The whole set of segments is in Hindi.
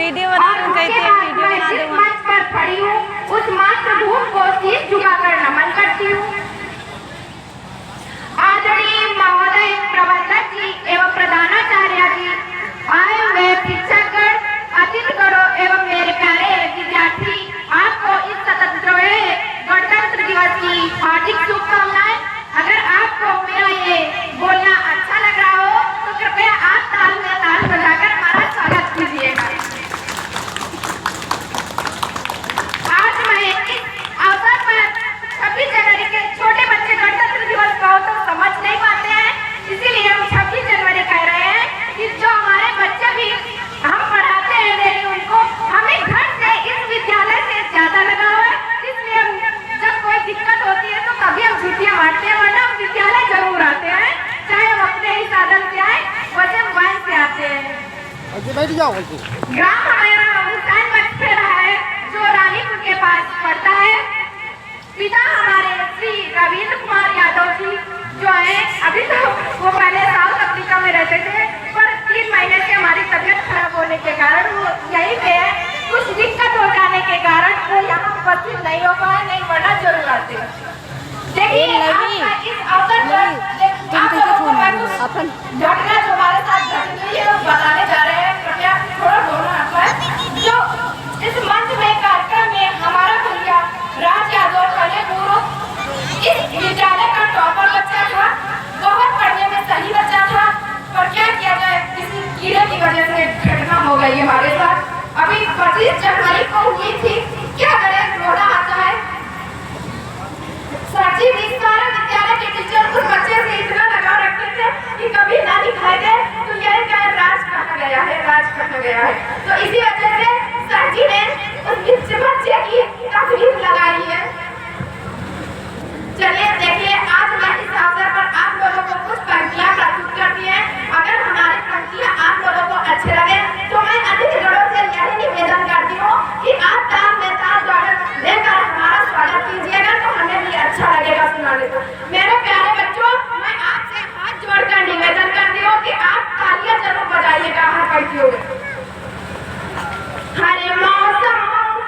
वीडियो बना रही हूँ, कहती है वीडियो बना दो। मंच पर खड़ी हूँ उस मातृभूमि को शीश झुकाकर नमन करती हूँ। आदरणीय महोदय प्रबंधक जी एवं प्रधानाचार्य जी, आए हुए शिक्षकगण, अतिथिगणों एवं मेरे प्यारे विद्यार्थी, आपको इस स्वतंत्रता गणतंत्र दिवस की हार्दिक शुभकामनाएं। अगर आपको मेरा ये बोलना अच्छा लग रहा हो तो कृपया आप ताल में ताल बजाकर हमारा स्वागत कीजिएगा। आज मैं इस अवसर पर 26 जनवरी के छोटे बच्चे गणतंत्र दिवस को तो समझ नहीं पाते हैं, इसीलिए हम 26 जनवरी कह रहे हैं कि जो हमारे बच्चे भी हम पढ़ाते हैं डेली, उनको हमें घर से इस विद्यालय से ज्यादा लगाव है, इसलिए जब कोई दिक्कत होती है तो कभी हम छुट्टियां मारते हैं, वरना हम विद्यालय जरूर आते हैं, चाहे हम अपने ही साधन से आए, वैसे मोबाइल से आते हैं। बैठ जाओ। ग्राम हमारा हुसैन बख्शेरा है जो रानीपुर के पास पड़ता है। पिता हमारे श्री रविंद्र कुमार यादव जी जो है, अभी तो वो पहले साउथ अफ्रीका में रहते थे, पर 3 महीने से हमारी तबीयत खराब होने के कारण वो यहीं पे है। कुछ दिक्कत हो जाने के कारण वो यहाँ उपस्थित नहीं हो पाए, नहीं वरना जरूर आते। देखिए इस अवसर पर अपन घटना जो हमारे साथ घट गई है वो बताने जा रहे हैं, कृपया थोड़ा बोलना है। जो इस मंच में कार्यक्रम में हमारा भैया राज यादव पहले गुरु इस विद्यालय का टॉपर बच्चा था, बहुत पढ़ने में सही बच्चा था, पर क्या किया जाए, किसी कीड़े की वजह से घटना हो गई हमारे साथ। अभी 25 जनवरी को हुई थी, क्या करें, रोना आता है। सरजी विद्यालय के टीचर उस बच्चे से इतना लगाव रखते थे कि कभी ना दिखाई दे तो यह कहे राज कहाँ गया है, राज कहाँ गया है। तो इसी वजह से सरजी ने उस बच्चे की तस्वीर लगाई है। चलिए देखिए, आज मैं इस अवसर पर आप लोगों को कुछ पंक्तियां प्रस्तुत करती हैं। अगर हमारी पंक्तियां आप लोगों को अच्छे लगे तो मैं अतिथिगणों से यही निवेदन करती हूँ कि आप ताल में ताल लेकर हमारा स्वागत कीजिएगा, तो हमें भी अच्छा लगेगा सुनाने को। मेरे प्यारे बच्चों, मैं आपसे हाथ जोड़कर निवेदन करती हूँ कि आप तालियां जरूर बजाइएगा हर पंक्तियों में। हर मौसम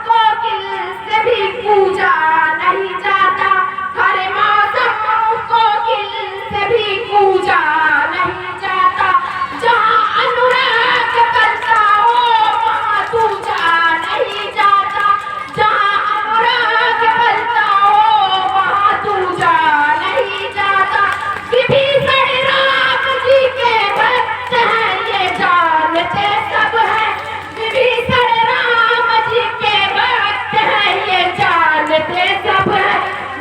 को दिल से भी पूजा नहीं जाता, हर मौसम को दिल से भी पूजा नहीं जाता, जहाँ अनुराग करता हो वहाँ पूजा नहीं जाता, जहाँ अनुराग करता हो वहाँ पूजा नहीं जाता। विभीषण राम जी के भक्त हैं ये जानते सब हैं, विभीषण राम जी के भक्त हैं ये जानते सब हैं,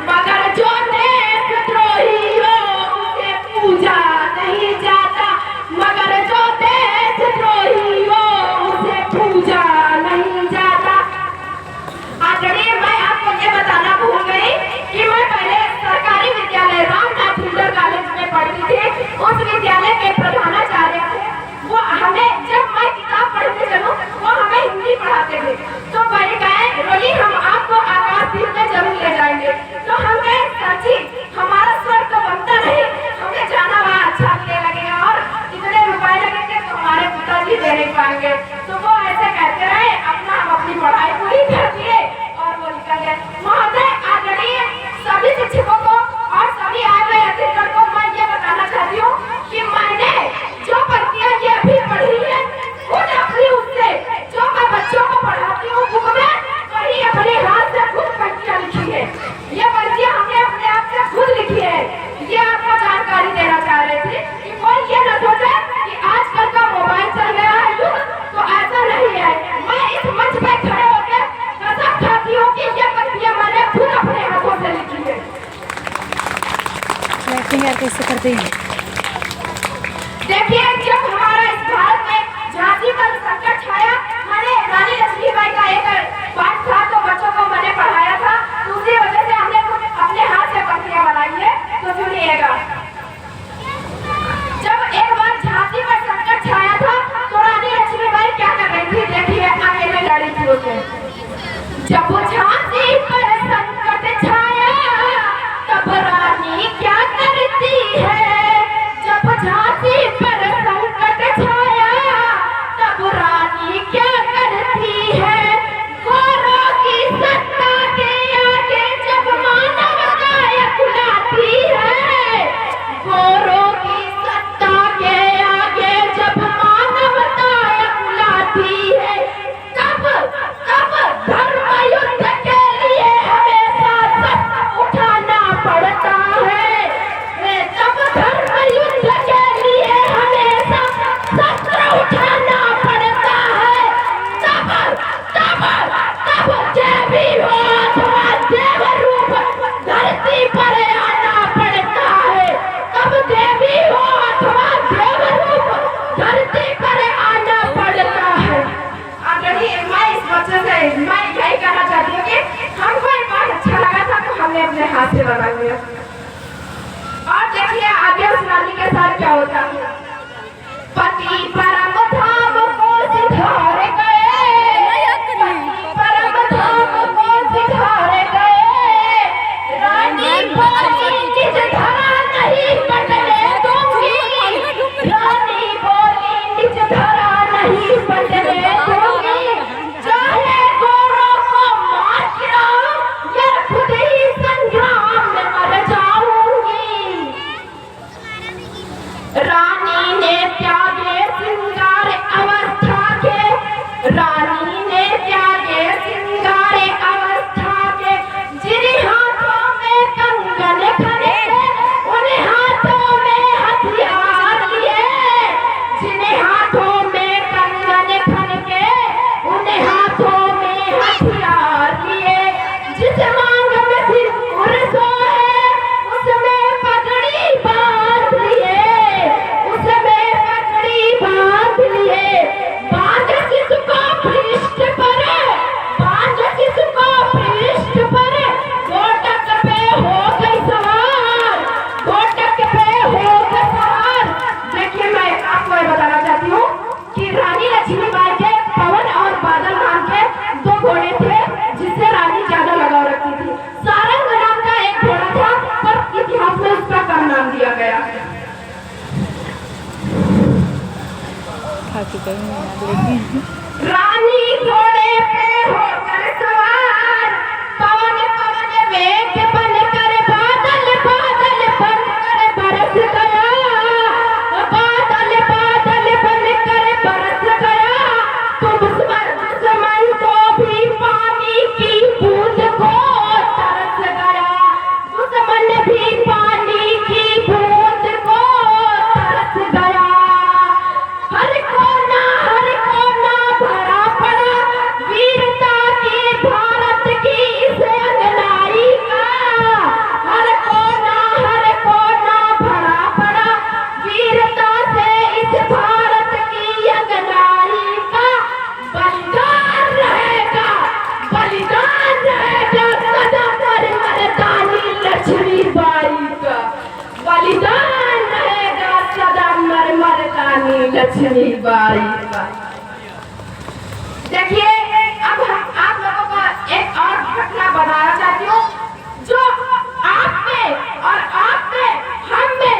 मगर जो देशद्रोही हो उसे पूजा नहीं जाता, मगर जो देशद्रोही हो उसे पूजा नहीं जाता। आदरणीय, मैं आपको ये बताना भूल गई कि मैं पहले सरकारी विद्यालय रामनाथ इंटर कॉलेज में पढ़ती थी। उस विद्यालय के प्रधानाचार्य थे, वो हमें जब मैं किताब पढ़ने चलूं वो हमें हिंदी पढ़ाते थे। तो वही कहे रोली हम आपको आकाशदीप में जरूर ले जाएंगे, तो हम कहे सर जी हमारा स्वर तो बनता नहीं, हमें जाना वहाँ अच्छा नहीं लगेगा और इतने रुपए लगेंगे तो हमारे पिताजी दे नहीं पाएंगे। तो वो ऐसे कहते रहे, अपना हम अपनी पढ़ाई पूरी कर दिए और वो निकल गए। महोदय, आदरणीय सभी शिक्षकों को और सभी आए हुए अतिथिगण को मैं ये बताना चाहती हूँ कि मैंने जो पंक्तियां ये अभी पढ़ी है खुद अपनी उससे जो मैं बच्चों को पढ़ाती हूँ बुक में वही अपने हाथ से खुद पंक्तियां लिखी है। ये पंक्तियां हमने अपने आप से खुद लिखी है। ये आपको जानकारी देना चाह रहे थे कि कोई ये न सोचे कि आजकल का मोबाइल चल गया है युग, तो ऐसा नहीं है। मैं इस मंच पे खड़े होकर कसम खाती हूँ कि ये पंक्तियां मैंने खुद अपने हाथों से लिखी है। कैसे करते हैं? देखिए, जब हमारा इस भारत में झांसी पर संकट छाया, मैंने रानी लक्ष्मीबाई का एक पाठ था तो बच्चों को मैंने पढ़ाया था, दूसरी वजह से हमने अपने हाथ से पंक्तियां बनाई है, तो सुनिएगा। जब एक बार झांसी पर संकट छाया था तो रानी लक्ष्मीबाई क्या कर रही थी, देखिए अकेले लड़ी थी उसे। जब झांसी पर संकट छाया तब रानी क्या करती है, जब झांसी पर संकट छाया तब रानी क्या करती अपने अपने हाथ से बना हुआ। और देखिए आगे उस रानी के साथ क्या होता है। पति परम धाम को सिधार गए, परम धाम को सिधार गए, रानी बोली निज धरा नहीं बदले दूंगी, रानी बोली निज धरा नहीं बदले दूंगी, चाहे गोरों को मार गिराओ या खुद ही संग्राम में मर जाऊंगी। रानी ने त्यागे सिंगार अवस्था के, रानी ने त्यागे सिंगार अवस्था के, जिन हाथों में कंगन खने उन हाथों में हथियार लिए, जिन हाथों में कंगन खन के उन हाथों में हथियार लिए, जिस मांग में सिंदूर सोए उसमें पगड़ी बांध लिए, उसमें पगड़ी बांध लिए, बांध किसको पृष्ठ पर, बांध किसको पृष्ठ पर, गोटक पे हो गई सवार, गोटक पे हो गई सवार। देखिए मैं आपको ये बताना चाहती हूँ कि रानी लक्ष्मीबाई के पवन और बादल नाम के दो घोड़े थे जिससे रानी ज्यादा लगाव रखती थी। सारंग नाम का एक घोड़ा था पर इतिहास में उसका कम नाम दिया गया। रानी घोड़े पे होकर सवार, पवन पवन वेग बनकर बादल बादल बनकर बरस गया, बादल बादल बनकर बरस गया, तुम दुश्मन को भी पानी की बूंद को तरस गया, दुश्मन भी पानी की बूंद को तरस गया। हर कोना भरा पड़ा वीरता की भारत की इस अंगनाई का, हर कोना भरा पड़ा वीरता से इस भारत की अंगनाई का, बलिदान रहेगा सदा मर्दानी लक्ष्मीबाई का, बलिदान रहेगा सदा मर्दानी लक्ष्मीबाई का। देखिए अब आप लोगों को एक और घटना बताना चाहती हूँ जो आप में और आप में हम में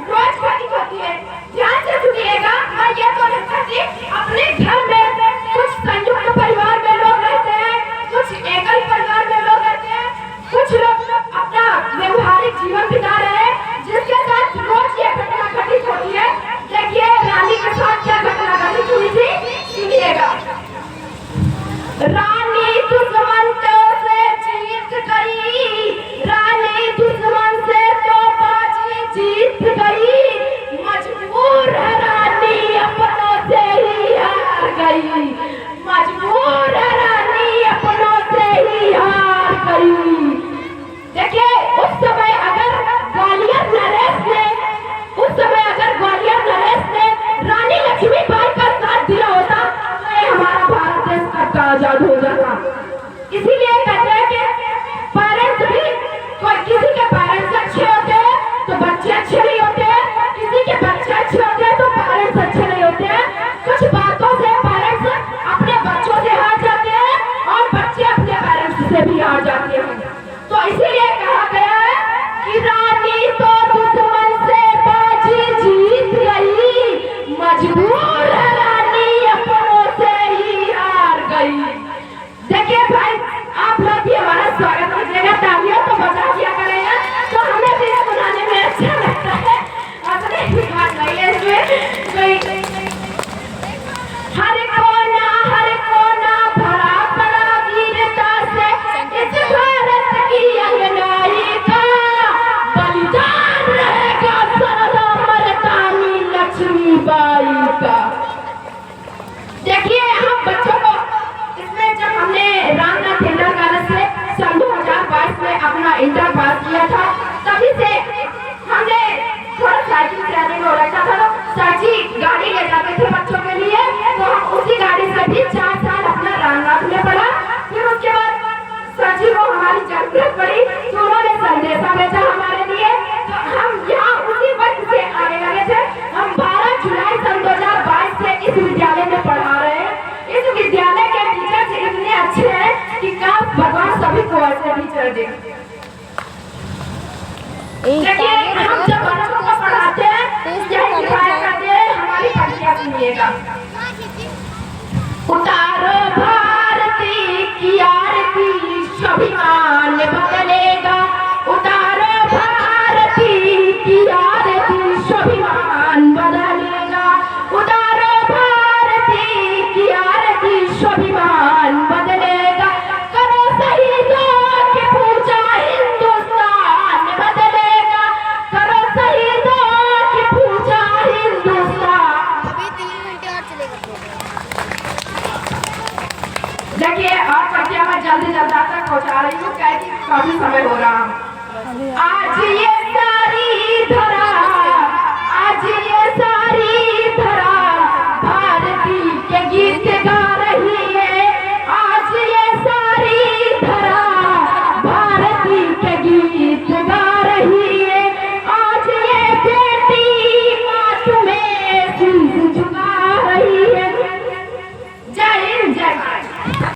रोज घटित होती है। ध्यान से सुनिएगा, मैं ये तो नहीं कहती अपने घर में कुछ संयुक्त परिवार में लोग रहते हैं, कुछ एकल परिवार में लोग रहते हैं, कुछ लोग अपना व्यवहारिक जीवन बिता रहे हैं जिसके साथ रोज ये घटना घटित होती है। देखिए रानी के साथ क्या घटना घटित हुई थी, सुनिएगा। रानी दुश्मन से जीत गई, रानी दुश्मन से तो बाजी जीत गई, मजबूर है रानी अपनों से ही हार गई, मजबूर है रानी अपनों से ही हार गई। देखिए उस समय अगर देखिए हम जब बच्चों को पढ़ाते हैं यही सिखाया करते हैं, हमारी पंक्तियां सुनिएगा। उतारो भारती की आरती, स्वाभिमान बदलेगा। उतारो भारती की आरती, स्वाभिमान बदलेगा। उतारो भारती की आरती, स्वाभिमान बदलेगा। करो शहीदों की पूजा, हिंदुस्तान बदलेगा। करो शहीदों की पूजा, हिंदुस्तान। अभी 3 घंटे और चलेगा प्रोग्राम। देखिए और पंक्तियां मैं जल्दी तक पहुंचा रही हूँ, क्या कि काफी समय हो रहा।